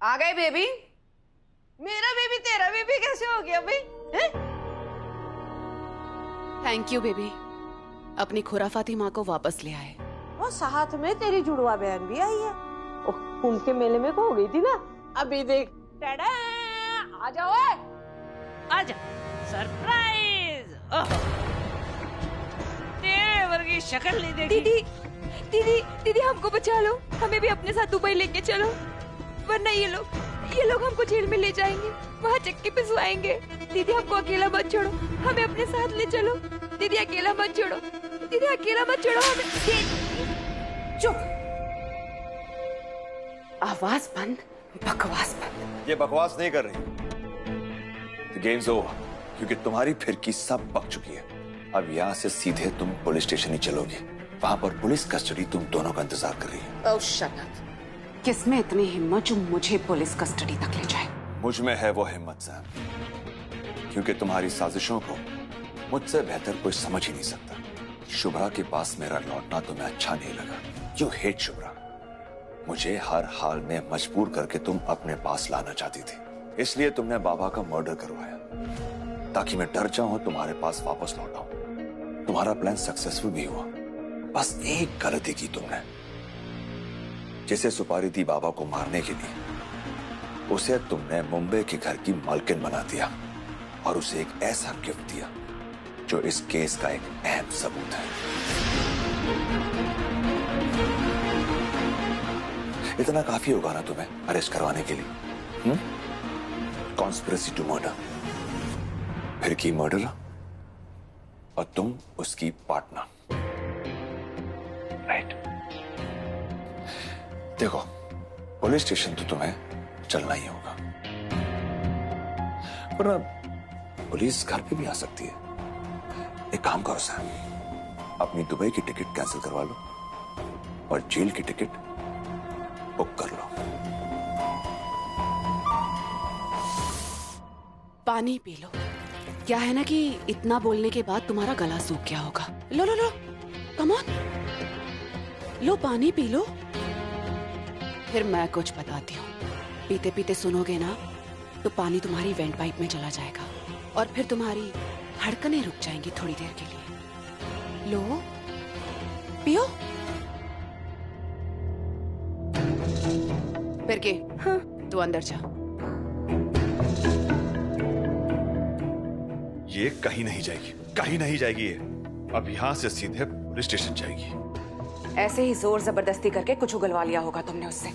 आ गए बेबी। मेरा बेबी तेरा बेबी कैसे हो गया भाई? थैंक यू बेबी, अपनी खुराफाती माँ को वापस ले आए। वो साथ में तेरी जुड़वा बहन भी आई है। ओह, कुंभ के मेले में को हो गई थी ना। अभी देख, टाडा, आ जाओ, आजा, सरप्राइज। तेरे वर्गी शक्ल नहीं देखी। दीदी दीदी दीदी हमको बचा लो, हमें भी अपने साथ दुबई लेके चलो, वरना ये लोग हमको जेल में ले जाएंगे, वहाँ चक्की पे सुआएंगे। दीदी हमको अकेला मत छोड़ो, हमें अपने साथ ले चलो। दीदी अकेला मत छोड़ो, दीदी अकेला मत छोड़ो हमें। चुप, आवाज बंद, बकवास बंद। ये बकवास नहीं कर रही। The game's over, क्योंकि तुम्हारी फिरकी सब पक चुकी है। अब यहाँ से सीधे तुम पुलिस स्टेशन ही चलोगी। वहाँ पर पुलिस कस्टडी तुम दोनों का इंतजार कर रही है। ओह शट अप। किसमें इतनी हिम्मत जो मुझे पुलिस कस्टडी तक ले जाए? मुझ में है वो हिम्मत सैम, क्योंकि तुम्हारी साजिशों को मुझसे बेहतर कोई समझ ही नहीं सकता। शुभ्रा के पास मेरा लौटना तुम्हें अच्छा नहीं लगा। You hate Shubhra. मुझे हर हाल में मजबूर करके तुम अपने पास लाना चाहती थी, इसलिए तुमने बाबा का मर्डर करवाया ताकि मैं डर जाऊं, तुम्हारे पास वापस लौट आऊं। तुम्हारा प्लान सक्सेसफुल भी हुआ। बस एक गलती की तुमने। जिसे सुपारी दी बाबा को मारने के लिए, उसे तुमने मुंबई के घर की मालकिन बना दिया और उसे एक ऐसा गिफ्ट दिया जो इस केस का एक अहम सबूत है। इतना काफी होगा ना तुम्हें अरेस्ट करवाने के लिए? कॉन्स्पिरेसी टू मर्डर, फिर की मर्डर, और तुम उसकी पार्टनर। राइट। देखो, पुलिस स्टेशन तो तुम्हें चलना ही होगा, पर पुलिस घर पे भी आ सकती है। एक काम करो सैम, अपनी दुबई की टिकट कैंसिल करवा लो और जेल की टिकट बुक कर लो। पानी पी लो। क्या है ना कि इतना बोलने के बाद तुम्हारा गला सूख गया होगा। लो लो लो, कम ऑन, लो पानी पी लो। फिर मैं कुछ बताती हूँ। पीते पीते सुनोगे ना तो पानी तुम्हारी वेंट पाइप में चला जाएगा और फिर तुम्हारी धड़कनें रुक जाएंगी थोड़ी देर के लिए। लो, पियो। फिर के? हाँ, तू अंदर जा। ये कहीं नहीं जाएगी, कहीं नहीं जाएगी। ये अब यहाँ से सीधे पुलिस स्टेशन जाएगी। ऐसे ही जोर जबरदस्ती करके कुछ उगलवा लिया होगा तुमने उससे,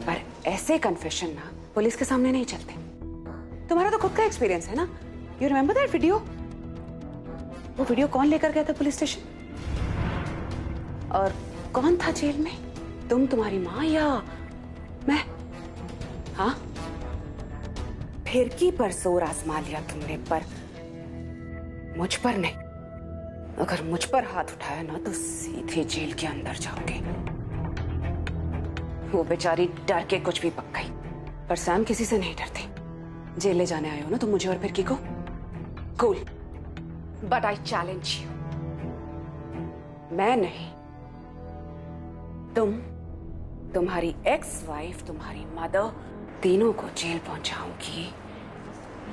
पर ऐसे कन्फेशन ना पुलिस के सामने नहीं चलते। तुम्हारा तो खुद का एक्सपीरियंस है ना। You remember that video? वो वीडियो कौन लेकर गया था पुलिस स्टेशन? और कौन था जेल में? तुम, तुम्हारी माँ, या मैं? हाँ, फिरकी पर जोर आजमा लिया तुमने, पर मुझ पर नहीं। अगर मुझ पर हाथ उठाया ना तो सीधे जेल के अंदर जाओगे। वो बेचारी डर के कुछ भी पक गई, पर सैम किसी से नहीं डरती। जेल ले जाने आए हो ना तुम मुझे और फिरकी को? Cool, but I challenge you. मैं नहीं, तुम, तुम्हारी एक्स वाइफ, तुम्हारी मदर, तीनों को जेल पहुंचाऊंगी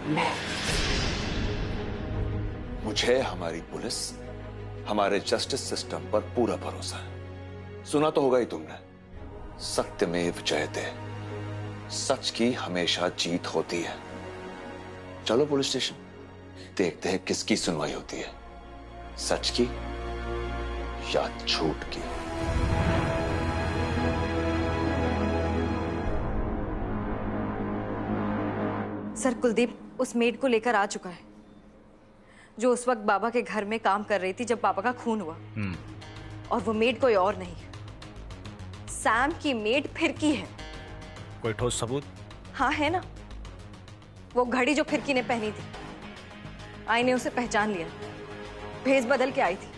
मैं। मुझे हमारी पुलिस, हमारे जस्टिस सिस्टम पर पूरा भरोसा है। सुना तो होगा ही तुमने, सत्यमेव जयते। सच की हमेशा जीत होती है। चलो पुलिस स्टेशन, देखते हैं किसकी सुनवाई होती है, सच की या झूठ की। सर, कुलदीप उस मेड को लेकर आ चुका है जो उस वक्त बाबा के घर में काम कर रही थी जब बाबा का खून हुआ। और वो मेड कोई और नहीं, सैम की मेड फिरकी है। कोई ठोस सबूत? हाँ है ना, वो घड़ी जो फिरकी ने पहनी थी, आई ने उसे पहचान लिया। भेस बदल के आई थी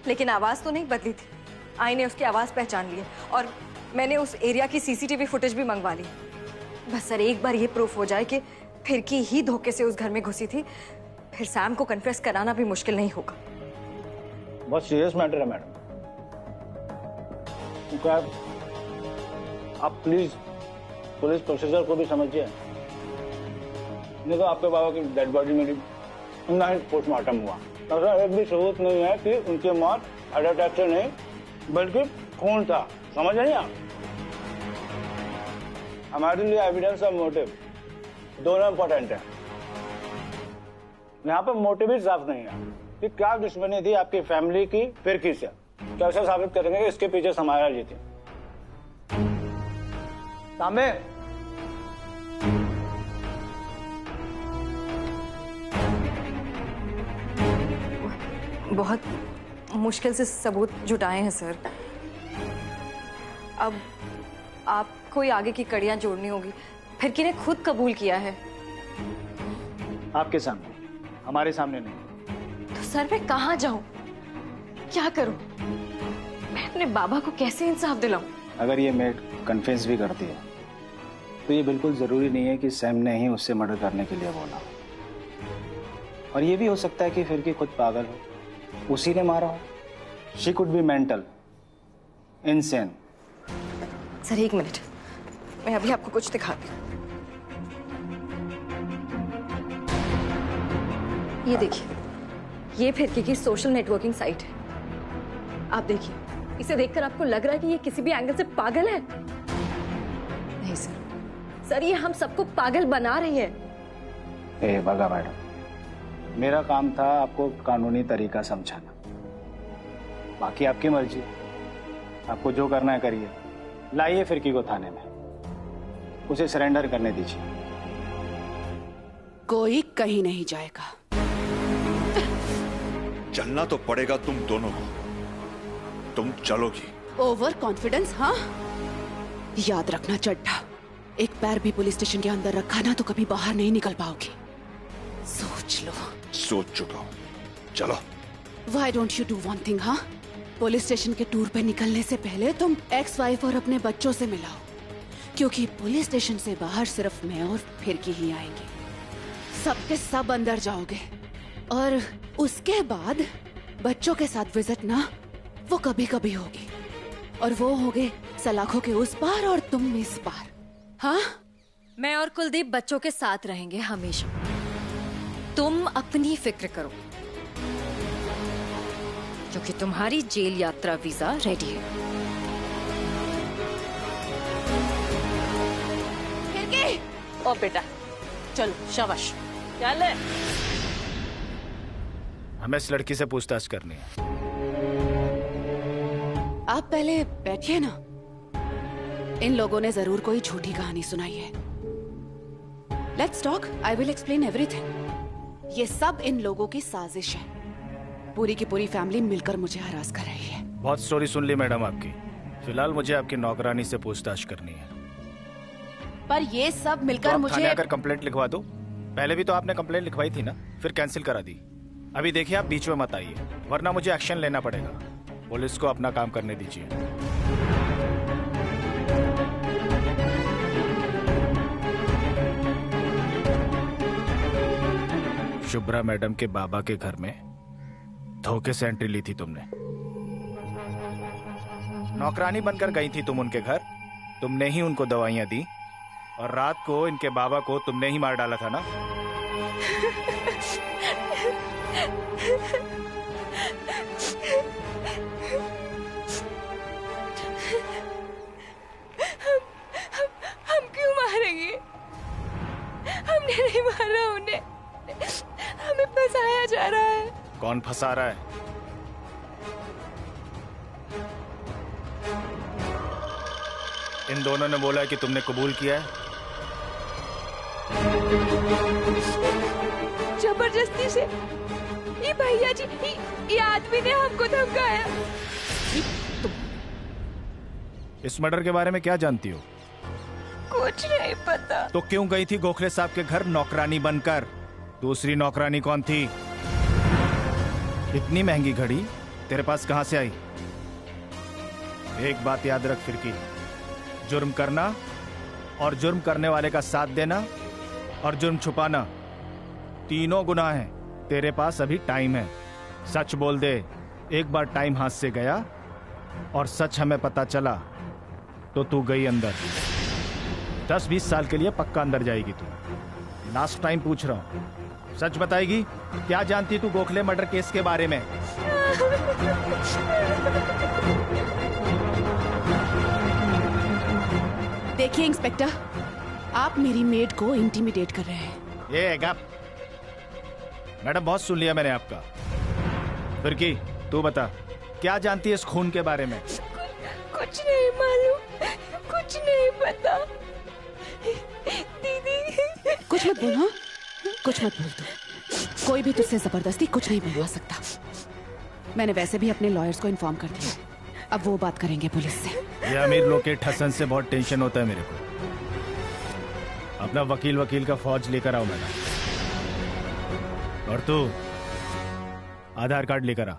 लेकिन आवाज तो नहीं बदली थी। आई ने उसकी आवाज पहचान ली है और मैंने उस एरिया की सीसीटीवी फुटेज भी मंगवा ली। बस सर, एक बार ये प्रूफ हो जाए कि फिरकी ही धोखे से उस घर में घुसी थी, फिर सैम को कन्फेस कराना भी मुश्किल नहीं होगा। बहुत सीरियस मैटर है मैडम। आप प्लीज पुलिस प्रोसीजर को भी समझिए। नहीं तो आपके बाबा की डेड बॉडी मिली, ना ही पोस्टमार्टम हुआ, ऐसा एक भी सबूत नहीं है कि उनकी मौत हार्ट अटैक से नहीं बल्कि खून था। समझ नहीं आप? हमारे लिए एविडेंस और मोटिव दोनों इंपॉर्टेंट है। यहाँ पर मोटिव ही साफ नहीं है कि क्या दुश्मनी थी आपकी फैमिली की फिरकी से। कैसे साबित करेंगे कि इसके पीछे समाया जी थी? तांबे, बहुत मुश्किल से सबूत जुटाए हैं सर। अब आपको ही आगे की कड़ियां जोड़नी होगी। फिरकी ने खुद कबूल किया है। आपके सामने, हमारे सामने नहीं। तो सर मैं कहाँ जाऊं, क्या करूं? मैं अपने बाबा को कैसे इंसाफ दिलाऊं? अगर ये मेड कन्फेस भी करती है तो ये बिल्कुल जरूरी नहीं है कि सैम ने ही उससे मर्डर करने के लिए बोला। और ये भी हो सकता है कि फिरकी खुद पागल हो, उसी ने मारा हो। She could be mental insane. Sir एक मिनट, मैं अभी आपको कुछ दिखाती हूँ। ये देखिए, ये फिरकी की सोशल नेटवर्किंग साइट है। आप देखिए, इसे देखकर आपको लग रहा है कि ये किसी भी एंगल से पागल है? नहीं सर, सर ये हम सबको पागल बना रही है। ए बगा मैडम, मेरा काम था आपको कानूनी तरीका समझाना। बाकी आपकी मर्जी, आपको जो करना है करिए। लाइए फिरकी को थाने में, उसे सरेंडर करने दीजिए। कोई कहीं नहीं जाएगा। चलना तो पड़ेगा तुम दोनों को। तुम चलोगी। ओवर कॉन्फिडेंस, हाँ? याद रखना चड्ढा, एक पैर भी पुलिस स्टेशन के अंदर रखा ना तो कभी बाहर नहीं निकल पाओगी। सोच लो। सोच चुका हूं, चलो। Why don't you do one thing, हाँ? पुलिस स्टेशन के टूर पे निकलने से पहले तुम एक्स वाइफ और अपने बच्चों से मिलाओ, क्योंकि पुलिस स्टेशन से बाहर सिर्फ मैं और फिरकी ही आएंगे। सबके सब अंदर जाओगे और उसके बाद बच्चों के साथ विजिट ना वो कभी कभी होगी, और वो होगे सलाखों के उस पार और तुम इस पार। हाँ, मैं और कुलदीप बच्चों के साथ रहेंगे हमेशा। तुम अपनी फिक्र करो, क्योंकि तुम्हारी जेल यात्रा वीजा रेडी है। फिरकी, ओ बेटा चलो, शाबाश, चल। हमें इस लड़की से पूछताछ करनी है। आप पहले बैठिए ना। इन लोगों ने जरूर कोई झूठी कहानी सुनाई है। Let's talk, I will explain everything. ये सब इन लोगों की साजिश है। पूरी की पूरी फैमिली मिलकर मुझे हरास कर रही है। बहुत स्टोरी सुन ली मैडम आपकी। फिलहाल मुझे आपकी नौकरानी से पूछताछ करनी है। पर ये सब मिलकर तो मुझे थाने आकर कंप्लेंट लिखवा दो। पहले भी तो आपने कंप्लेंट लिखवाई थी ना, फिर कैंसिल करा दी। अभी देखिए, आप बीच में मत आइए, वरना मुझे एक्शन लेना पड़ेगा। पुलिस को अपना काम करने दीजिए। शुभ्रा मैडम के बाबा के घर में धोखे से एंट्री ली थी तुमने। नौकरानी बनकर गई थी तुम उनके घर। तुमने ही उनको दवाइयां दी और रात को इनके बाबा को तुमने ही मार डाला था ना। हम क्यों मारेंगे? हमने नहीं मारा उन्हें, हमें फंसाया जा रहा है। कौन फंसा रहा है? इन दोनों ने बोला कि तुमने कबूल किया है। जबरदस्ती से ये भैया जी, ये आदमी ने हमको धमकाया। इस मर्डर के बारे में क्या जानती हो? कुछ नहीं पता। तो क्यों गई थी गोखले साहब के घर नौकरानी बनकर? दूसरी नौकरानी कौन थी? इतनी महंगी घड़ी तेरे पास कहां से आई? एक बात याद रख फिरकी, जुर्म करना और जुर्म करने वाले का साथ देना और जुर्म छुपाना तीनों गुनाह हैं। तेरे पास अभी टाइम है, सच बोल दे। एक बार टाइम हाथ से गया और सच हमें पता चला तो तू गई अंदर। 10-20 साल के लिए पक्का अंदर जाएगी तू। लास्ट टाइम पूछ रहा हूँ, सच बताएगी? क्या जानती तू गोखले मर्डर केस के बारे में? देखिए इंस्पेक्टर, आप मेरी मेड को इंटिमिडेट कर रहे हैं। ये गप। मैडम बहुत सुन लिया मैंने आपका। फिर की तू बता, क्या जानती है इस खून के बारे में? कुछ नहीं मालूम, कुछ नहीं पता। दीदी कुछ मत बोल, हाँ? कुछ मत बोल तू। कोई भी तुझसे जबरदस्ती कुछ नहीं बनवा सकता। मैंने वैसे भी अपने लॉयर्स को इन्फॉर्म कर दिया, अब वो बात करेंगे पुलिस से। ये अमीर लोग के ठसन से बहुत टेंशन होता है मेरे को। अपना वकील का फौज लेकर आओ मैडम। और तू आधार कार्ड लेकर आ।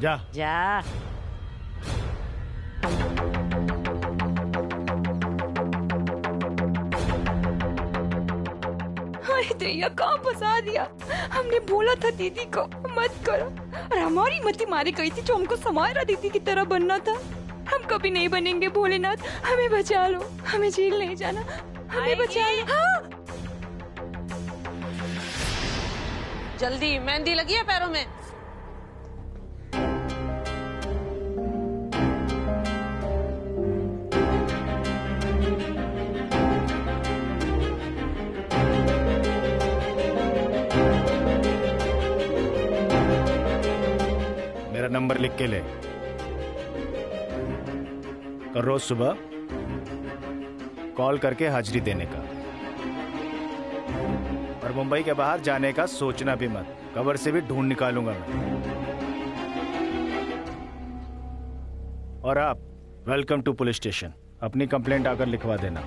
जा। जा। दैया कहाँ फंसा दिया। हमने बोला था दीदी को मत करो, और हमारी मती मारी गई थी जो हमको समायरा दीदी की तरह बनना था। हम कभी नहीं बनेंगे भोलेनाथ, हमें बचा लो, हमें जेल नहीं जाना, हमें बचा लो। हाँ। जल्दी, मेहंदी लगी है पैरों में। मेरा नंबर लिख के ले, कर रोज सुबह कॉल करके हाजिरी देने का। और मुंबई के बाहर जाने का सोचना भी मत, कबर से भी ढूंढ निकालूंगा मैं। और आप वेलकम टू पुलिस स्टेशन, अपनी कंप्लेंट आकर लिखवा देना।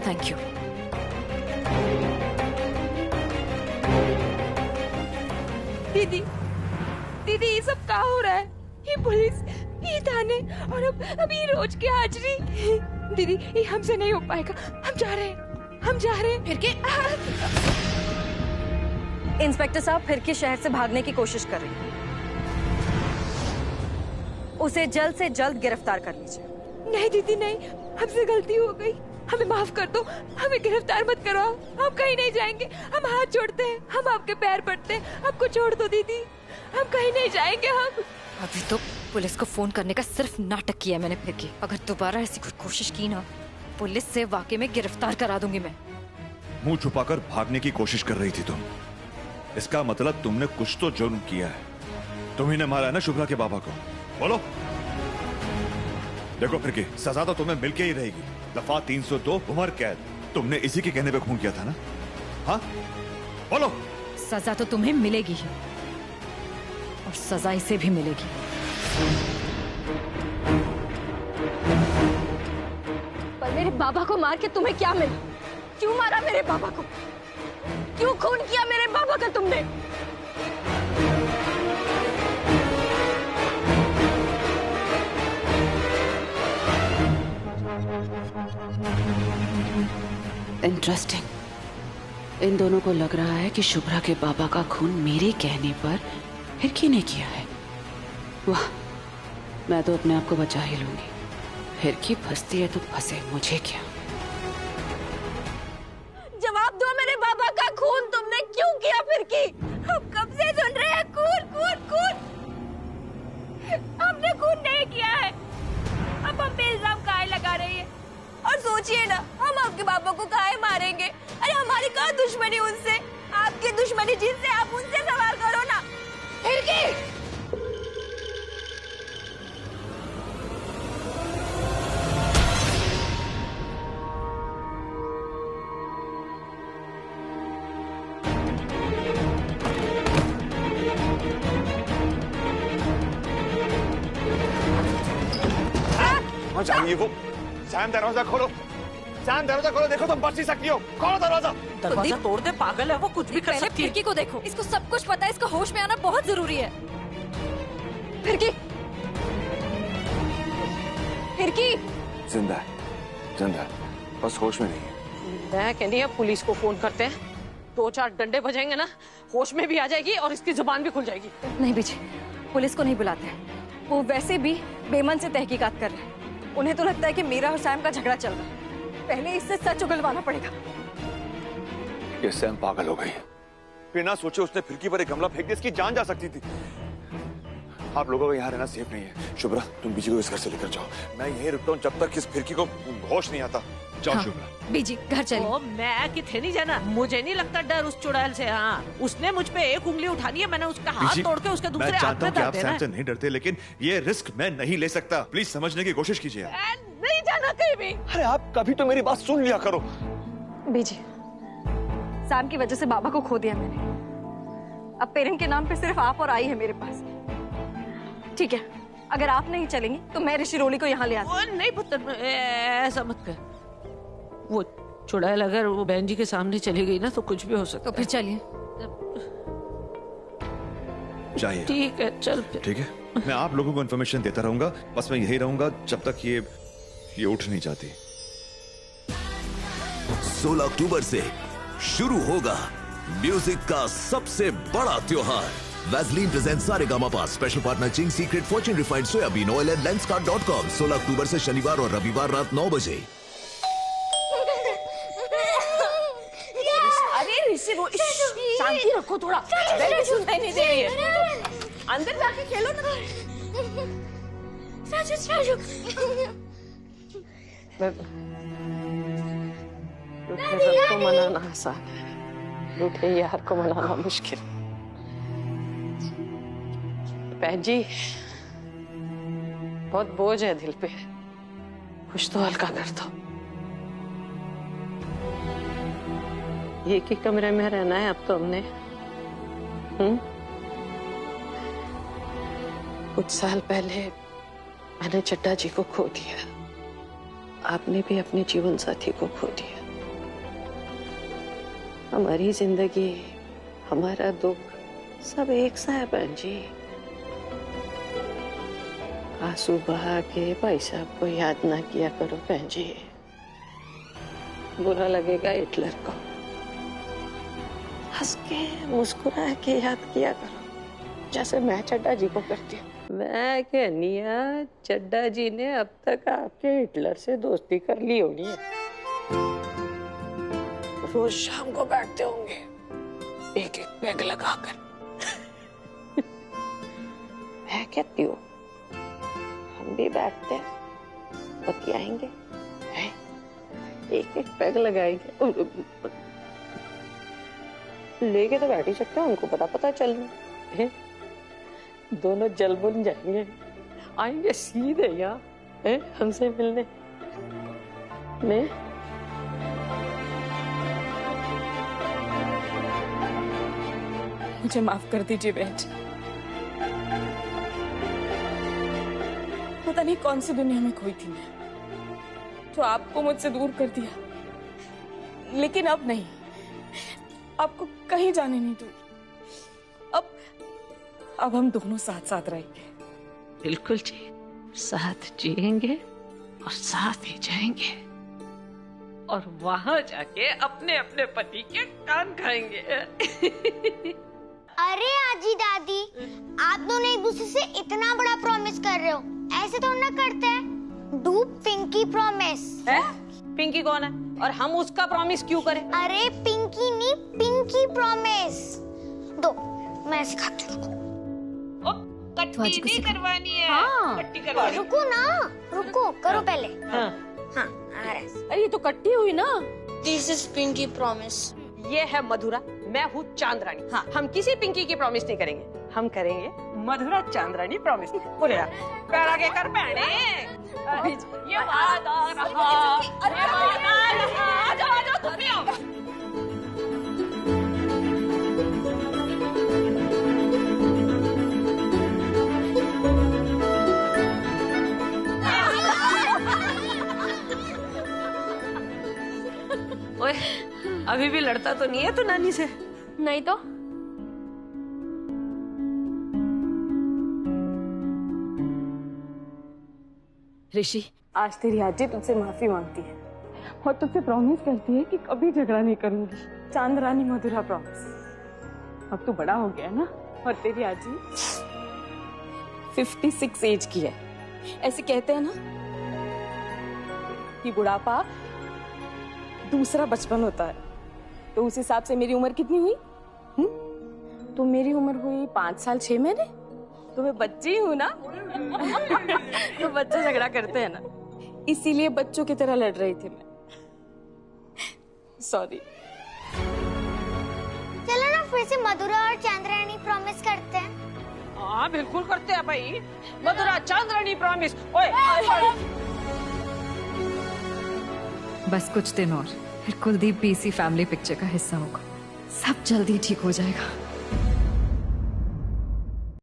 Thank you. दीदी, दीदी ये सब क्या हो रहा है? ये पुलिस, ये थाने, और अब ये रोज की हाजिरी। दीदी ये हमसे नहीं हो पाएगा, हम जा रहे हैं, हम जा रहे हैं। फिर के इंस्पेक्टर साहब फिर के शहर से भागने की कोशिश कर रही है, उसे जल्द से जल्द गिरफ्तार कर लीजिए। नहीं दीदी नहीं, हमसे गलती हो गई, हमें माफ कर दो, हमें गिरफ्तार मत करो, हम कहीं नहीं जाएंगे, हम हाथ जोड़ते हैं, हम आपके पैर पड़ते हैं, हमको छोड़ दो दीदी, हम कहीं नहीं जाएंगे। हम अभी तो पुलिस को फोन करने का सिर्फ नाटक किया मैंने फिर की, अगर दोबारा ऐसी कोई कोशिश की ना, पुलिस से वाकई में गिरफ्तार करा दूंगी मैं। मुंह छुपाकर भागने की कोशिश कर रही थी तुम, इसका मतलब तुमने कुछ तो जुर्म किया है। तुम्ही ने मारा है ना शुभ्रा के बाबा को, बोलो। देखो फिर की सजा तो तुम्हें मिलके ही रहेगी, दफा 302 उम्र कैद। तुमने इसी के कहने पे खून किया था ना? हाँ बोलो। सजा तो तुम्हें मिलेगी ही, और सजा इसे भी मिलेगी। पर मेरे बाबा को मार के तुम्हें क्या मिला? क्यों मारा मेरे बाबा को? क्यों खून किया मेरे बाबा का तुमने? इंटरेस्टिंग। इन दोनों को लग रहा है कि शुभ्रा के बाबा का खून मेरे कहने पर हिरकी ने किया है। वाह, मैं तो अपने आप को बचा ही लूंगी। हिरकी फंसती है तो फंसे, मुझे क्या। जवाब दो, मेरे बाबा का खून तुमने क्यों किया फिरकी? हम कब से सुन रहे हैं खून खून खून। हमने खून नहीं किया है, अब हम पे इल्जाम काहे लगा रही है? और सोचिए ना, हम आपके बाबा को काहे मारेंगे? अरे हमारी क्या दुश्मनी उनसे? आपकी दुश्मनी जिनसे, आप उनसे सवाल करो ना। फिरकी चाहिए वो। सैम दरवाजा खोलो, सैम दरवाजा खोलो, देखो तुम बच नहीं सकती हो, खोलो दरवाजा। दरवाजा तोड़ दे, पागल है वो, कुछ भी कर सकती है। फिरकी को देखो, इसको सब कुछ पता है, इसको होश में आना बहुत जरूरी है। फिरकी, फिरकी जिंदा है, जिंदा है, बस होश में नहीं है। मैं कहनी है पुलिस को फोन करते हैं, 2-4 डंडे बजाएंगे ना, होश में भी आ जाएगी और इसकी जुबान भी खुल जाएगी। नहीं बीजी, पुलिस को नहीं बुलाते हैं, वो वैसे भी बेमन से तहकीकात कर रहे हैं। उन्हें तो लगता है कि मेरा और सैम का झगड़ा चल रहा है। पहले इससे सच उगलवाना पड़ेगा। ये सैम पागल हो गई। बिना सोचे उसने फिरकी पर एक गमला फेंक दिया, इसकी जान जा सकती थी। आप लोगों को यहाँ रहना सेफ नहीं है। शुभ्रा, तुम बीजी को इस घर से लेकर जाओ। मैं यहीं रुकता हूँ जब तक इस फिरकी को होश नहीं आता। जाओ शुभ्रा। बीजी घर चलिए। ओ, मैं किथे नहीं जाना। मुझे नहीं लगता डर उस चुड़ैल से। हाँ, उसने मुझ पे एक उंगली उठानी है, मैंने उसका हाथ तोड़ के उसके दूसरे हाथ में आप सैम से नहीं डरते, लेकिन ये रिस्क मैं नहीं ले सकता। प्लीज समझने की कोशिश कीजिए। नहीं जाना कहीं भी। अरे आप कभी तो मेरी बात सुन लिया करो। बीजी, सैम की वजह से बाबा को खो दिया मैंने। अब पेरेंट के नाम पे सिर्फ आप और आई है मेरे पास। ठीक है, अगर आप नहीं चलेंगी तो मैं ऋषि रोली को यहाँ ले आती हूँ। नहीं पुत्र, ऐसा मत कर। वो चुड़ैल अगर वो बहन जी के सामने चली गई ना तो कुछ भी हो सकता तो फिर चलिए। जाइए। ठीक है, चल फिर। ठीक है, मैं आप लोगों को इन्फॉर्मेशन देता रहूंगा। बस मैं यही रहूंगा जब तक ये उठ नहीं जाती। 16 अक्टूबर से शुरू होगा म्यूजिक का सबसे बड़ा त्योहार। Vaseline present Saregamapa, special partner Ching secret, Fortune refined soybean oil and Lenskart.com. 16 अक्टूबर से शनिवार और रविवार रात 9 बजे। अरे ऋषि शांति रखो थोड़ा। बेबी सुनते नहीं दे रही है। अंदर जाके खेलो ना। रूठे को मनाना आसान है, रूठे यार को मनाना मुश्किल। बहन जी, बहुत बोझ है दिल पे, कुछ तो हल्का कर दो। एक ही कमरे में रहना है अब तो हमने। कुछ साल पहले मैंने चड्डा जी को खो दिया, आपने भी अपने जीवन साथी को खो दिया। हमारी जिंदगी, हमारा दुख सब एक सा है बहन जी। आंसू बहा के भाई साहब को याद ना किया करो बहन जी, बुरा लगेगा हिटलर को। हंस के मुस्कुरा के याद किया करो, जैसे मैं चड्डा जी को करती हूँ। मैं कहनिया चड्डा जी ने अब तक आपके हिटलर से दोस्ती कर ली होनी है। रोज शाम को बैठते होंगे एक एक पैग लगाकर। मैं कहती हूँ हम भी बैठते हैं, बतियाएंगे, एक एक पैग लगाएंगे। लेके तो बैठ ही सकते हैं, उनको पता चल रहा है। दोनों जल बुन जाएंगे, आएंगे सीधे यहाँ हमसे मिलने में। मुझे माफ कर दीजिए बहन जी। पता नहीं कौन सी दुनिया में खोई थी मैं, जो आपको मुझसे दूर कर दिया। लेकिन अब नहीं, आपको कहीं जाने नहीं दूँ। अब हम दोनों साथ साथ रहेंगे। बिल्कुल जी, साथ जिएंगे और साथ ही जाएंगे, और वहां जाके अपने अपने पति के कान खाएंगे। अरे आजी दादी, आप दोनों एक दूसरे से इतना बड़ा प्रॉमिस कर रहे हो, ऐसे तो ना करते हैं। Do pinky promise. पिंकी कौन है और हम उसका प्रॉमिस क्यों करें? अरे पिंकी नहीं, पिंकी प्रॉमिस। दो, मैं सिखाती हूँ। कट्टी नहीं करवानी है। हाँ। कट्टी करवानी। रुको ना, रुको, करो पहले। हाँ। हाँ, आ रहा है। अरे ये तो कट्टी हुई ना। This is pinky promise. ये है मधुरा, मैं हूँ चांदरानी। हाँ। हम किसी पिंकी की प्रॉमिस नहीं करेंगे, हम करेंगे मधुरा चांदरानी प्रॉमिस। बोले कर आगे कर बहने। ये बात आ रहा, ये बात आ रहा। आ जाओ तुम भी आओ। ओए, अभी भी लड़ता तो नहीं है तू नानी से? नहीं तो। ऋषि, आज तेरी आजी तुझसे माफी मांगती है और तुझसे प्रॉमिस करती है कि कभी झगड़ा नहीं करूंगी। चांदरानी मधुरा प्रॉमिस। अब तू बड़ा हो गया ना, और तेरी आजी 56 एज की है। ऐसे कहते हैं ना कि बुढ़ापा दूसरा बचपन होता है। तो उस हिसाब से मेरी उम्र कितनी हुई? तो मेरी उम्र हुई 5 साल 6 महीने। तो मैं बच्ची हूँ ना। तो बच्चे झगड़ा करते हैं ना, इसीलिए बच्चों की तरह लड़ रही थी मैं। सॉरी। चलो ना फिर से मधुरा और चांद्रानी प्रॉमिस करते हैं। हाँ बिल्कुल करते हैं भाई। मधुरा चांद्रानी प्रॉमिस। ओए बस कुछ दिन और, फिर कुलदीप भी इसी फैमिली पिक्चर का हिस्सा होगा। सब जल्दी ठीक हो जाएगा।